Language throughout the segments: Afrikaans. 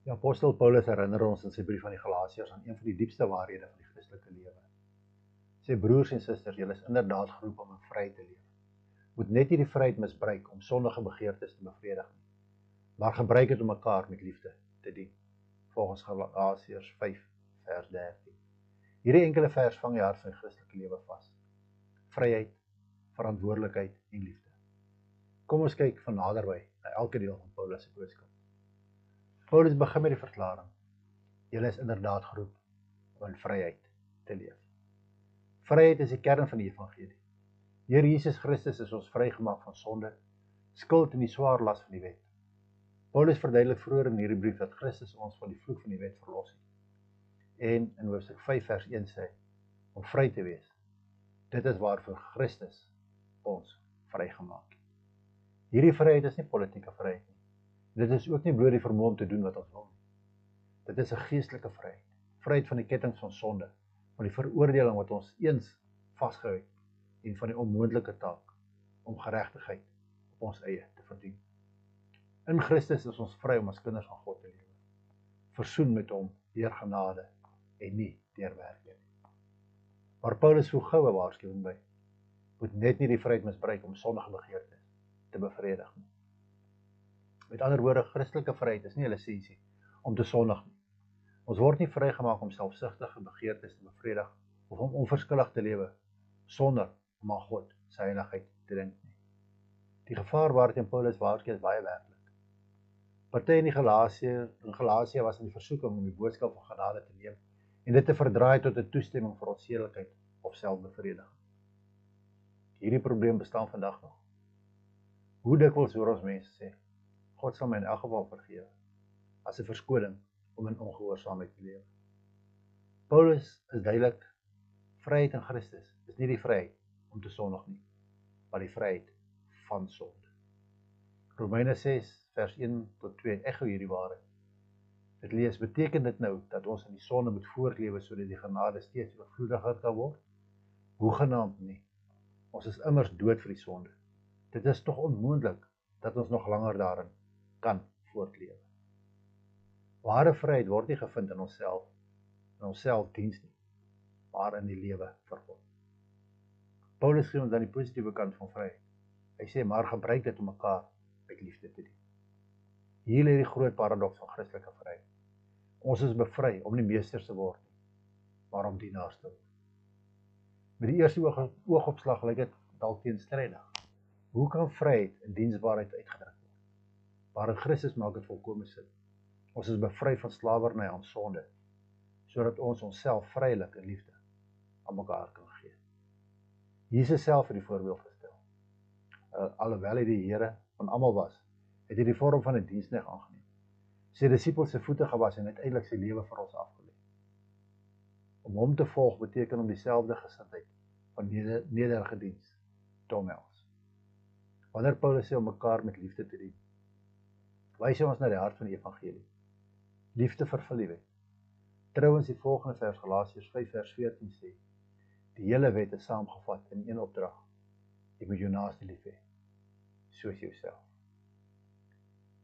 Die apostel Paulus herinner ons in sy brief aan die Galasiërs aan een van die diepste waarhede van die Christelike lewe. Sy broers en susters, julle is inderdaad geroep om in vryheid te leef. Moet net nie die vryheid misbruik om sondige begeertes te bevredig nie, maar gebruik dit om mekaar met liefde te dien. Volgens Galasiërs 5 vers 13. Hierdie enkele vers vang die hart van die Christelike lewe vas. Vryheid, verantwoordelikheid en liefde. Kom ons kyk van naderby na elke deel van Paulus se boodskap. Paulus begin met die verklaring: julle is inderdaad geroep om in vryheid te leef. Vryheid is die kern van die evangelie. Deur Jesus Christus is ons vrygemaak van sonde, skuld en die swaar las van die wet. Paulus verduidelik vroeër in hierdie brief dat Christus ons van die vloek van die wet verlos het. En in hoofstuk 5 vers 1 sê, om vry te wees. Dit is waarvoor Christus ons vrygemaak het. Hierdie vryheid is nie politieke vryheid nie. Dit is ook nie bloot die vermoë om te doen wat ons wil nie. Dit is 'n geestelike vryheid. Vryheid van die kettinge van sonde, van die veroordeling wat ons eens vasgehou het en van die onmoontlike taak om geregtigheid op ons eie te verdien. In Christus is ons vry om as kinders van God te lewe. Versoen met hom deur genade en nie deur werke nie. Maar Paulus voeg gou 'n waarskuwing by. Moet net nie die vryheid misbruik om sondige begeertes te bevredig nie. Met ander woorde, Christelike vryheid is nie 'n lisensie om te sondig nie. Ons word nie vrygemaak om selfsugtige begeertes te bevredig of om onverskillig te lewe sonder om aan God se heiligheid te dink nie. Die gevaar waarteen Paulus waarsku is baie werklik. Party in Galasië was in die versoeking om die boodskap van genade te neem en dit te verdraai tot 'n toestemming vir onsedelikheid of selfbevrediging. Hierdie probleem bestaan vandag nog. Hoe dikwels hoor ons mense sê, God sal my in elk geval vergewe, as 'n verskoning om in ongehoorsaamheid te lewe. Paulus is duidelik, vryheid in Christus is nie die vryheid om te sondig nie, maar die vryheid van sonde. Romeine 6 vers 1 tot 2 echo hierdie waarheid. Dit lees, beteken dit nou dat ons in die sonde moet voortlewe sodat die genade steeds oorvloediger kan word? Hoegenaamd nie. Ons is immers dood vir die sonde. Dit is tog onmoontlik dat ons nog langer daarin kan voortlewe. Ware vryheid word nie gevind in onsself diens nie, maar in die lewe vir God. Paulus gee ons dan die positiewe kant van vryheid. Hy sê, maar gebruik dit om mekaar met liefde te dien. Hier lê die groot paradoks van Christelike vryheid. Ons is bevry om nie meesters te word nie, maar om dienaars te word. Met die eerste oogopslag lyk dit dalk teenstrydig. Hoe kan vryheid en diensbaarheid uitgedruk word? Maar in Christus maak dit volkome sin. Ons is bevry van slawerny aan sonde, sodat ons onsself vrylik in liefde aan mekaar kan gee. Jesus self het die voorbeeld gestel. Alhoewel hy die Here van almal was, het hy die vorm van 'n diensknegt aangeneem. Sy disippels se voete gewas en uiteindelik sy lewe vir ons afgelê. Om hom te volg beteken om dieselfde gesindheid van nederige diens te omhels. Wanneer Paulus sê om mekaar met liefde te dien, wys hy ons na die hart van die evangelie. Liefde vervul die wet. Trouwens die volgende vers, Galasiërs 5 vers 14 sê, die hele wet is saamgevat in een opdrag. Jy moet jou naaste lief hê, soos jouself.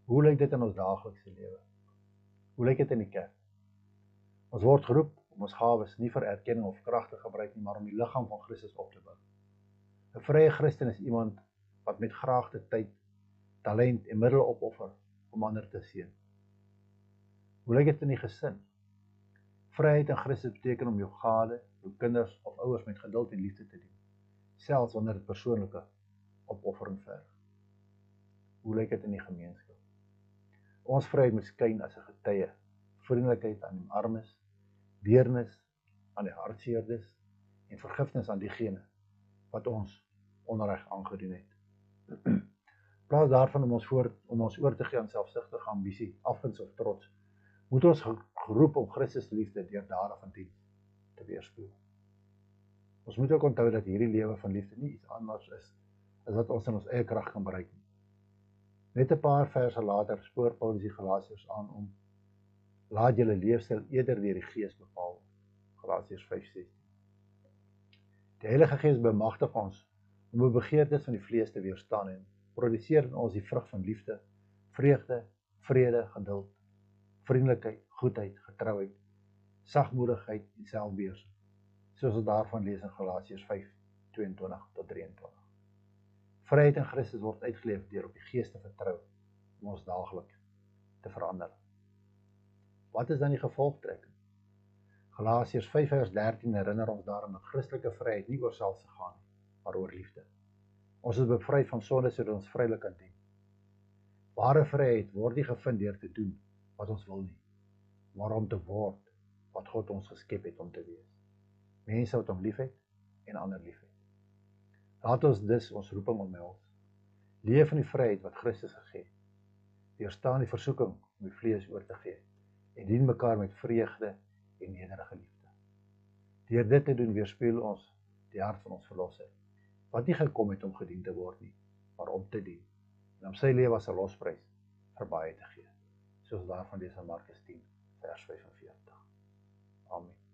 Hoe lyk dit in ons daaglikse lewe? Hoe lyk dit in die kerk? Ons word geroep om ons gawes nie vir erkenning of krag te gebruik nie, maar om die liggaam van Christus op te bou. 'n Vrye Christen is iemand wat met graagte tyd, talent en middele opoffer om ander te seën. Hoe lyk dit in die gesin? Vryheid in Christus beteken om jou gade, jou kinders of ouers met geduld en liefde te dien, selfs wanneer dit persoonlike opoffering verg. Hoe lyk dit in die gemeenskap? Ons vryheid moet skyn as 'n getuie, vriendelikheid aan die armes, deernis aan die hartseerdes en vergifnis aan diegene wat ons onreg aangedoen het. In plaas daarvan om ons oor te gee aan selfsugtige ambisie, afguns of trots, moet ons geroep om Christus liefde deur dade van diens te weerspieël. Ons moet ook onthou dat hierdie lewe van liefde nie iets anders is as wat ons in ons eie krag kan bereik nie. Net 'n paar verse later spoor Paulus die Galasiërs aan om laat julle leefstyl eerder deur die Gees bepaal word. Galasiërs 5:16. Die Heilige Gees bemagtig ons om die begeertes van die vlees te weerstaan en produseer in ons die vrug van liefde, vreugde, vrede, geduld, vriendelikheid, goedheid, getrouheid, sagmoedigheid en selfbeheersing, soos ons daarvan lees in Galasiërs 5:22-23. Vryheid in Christus word uitgeleef deur op die Gees te vertrou om ons daagliks te verander. Wat is dan die gevolgtrekking? Galasiërs 5:13 herinner ons daarom dat Christelike vryheid nie oor selfs gaan nie, maar oor liefde. Ons is bevry van sonde sodat ons vrylik kan dien. Ware vryheid word nie gevind deur te doen wat ons wil nie, maar om te word wat God ons geskep het om te wees. Mense wat hom liefhet en ander liefhet. Laat ons dus ons roeping omhels. Leef in die vryheid wat Christus gegee het. Weerstaan die versoeking om die vlees oor te gee en dien mekaar met vreugde en nederige liefde. Deur dit te doen weerspieël ons die hart van ons Verlosser, wat nie gekom het om gedien te word nie, maar om te dien en om sy lewe as 'n losprys vir baie te gee, soos daarvan lees in Markus 10:45. Amen.